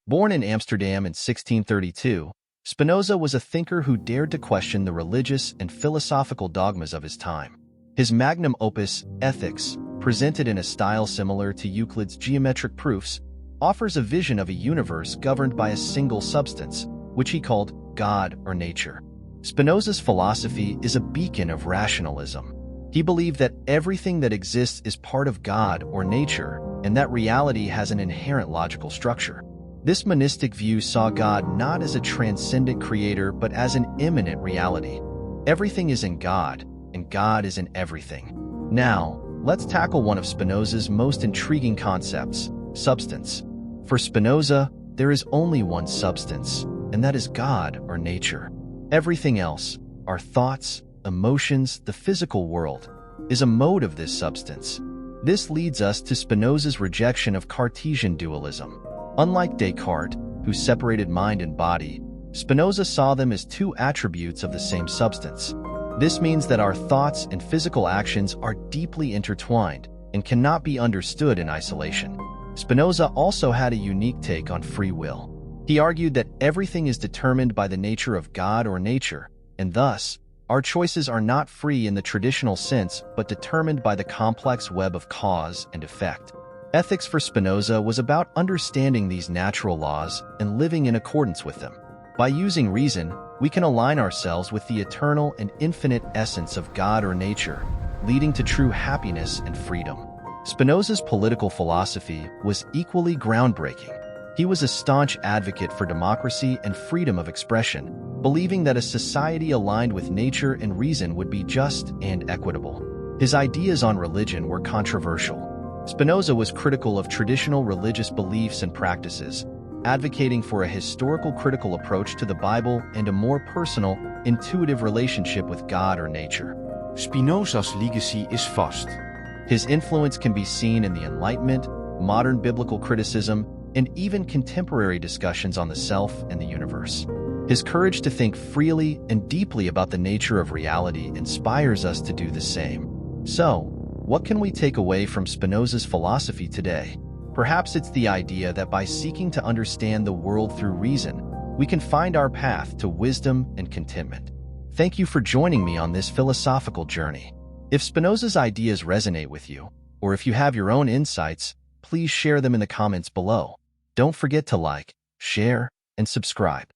Born in Amsterdam in 1632, Spinoza was a thinker who dared to question the religious and philosophical dogmas of his time. His magnum opus, Ethics, presented in a style similar to Euclid's geometric proofs, offers a vision of a universe governed by a single substance, which he called God or nature. Spinoza's philosophy is a beacon of rationalism. He believed that everything that exists is part of God or nature, and that reality has an inherent logical structure. This monistic view saw God not as a transcendent creator but as an immanent reality. Everything is in God, and God is in everything. Now, let's tackle one of Spinoza's most intriguing concepts, substance. For Spinoza, there is only one substance, and that is God or nature. Everything else, our thoughts, emotions, the physical world, is a mode of this substance. This leads us to Spinoza's rejection of Cartesian dualism. Unlike Descartes, who separated mind and body, Spinoza saw them as two attributes of the same substance. This means that our thoughts and physical actions are deeply intertwined and cannot be understood in isolation. Spinoza also had a unique take on free will. He argued that everything is determined by the nature of God or nature, and thus, our choices are not free in the traditional sense but determined by the complex web of cause and effect. Ethics for Spinoza was about understanding these natural laws and living in accordance with them. By using reason, we can align ourselves with the eternal and infinite essence of God or nature, leading to true happiness and freedom. Spinoza's political philosophy was equally groundbreaking. He was a staunch advocate for democracy and freedom of expression, believing that a society aligned with nature and reason would be just and equitable. His ideas on religion were controversial. Spinoza was critical of traditional religious beliefs and practices, advocating for a historical critical approach to the Bible and a more personal, intuitive relationship with God or nature. Spinoza's legacy is vast. His influence can be seen in the Enlightenment, modern biblical criticism, and even contemporary discussions on the self and the universe. His courage to think freely and deeply about the nature of reality inspires us to do the same. So, what can we take away from Spinoza's philosophy today? Perhaps it's the idea that by seeking to understand the world through reason, we can find our path to wisdom and contentment. Thank you for joining me on this philosophical journey. If Spinoza's ideas resonate with you, or if you have your own insights, please share them in the comments below. Don't forget to like, share, and subscribe.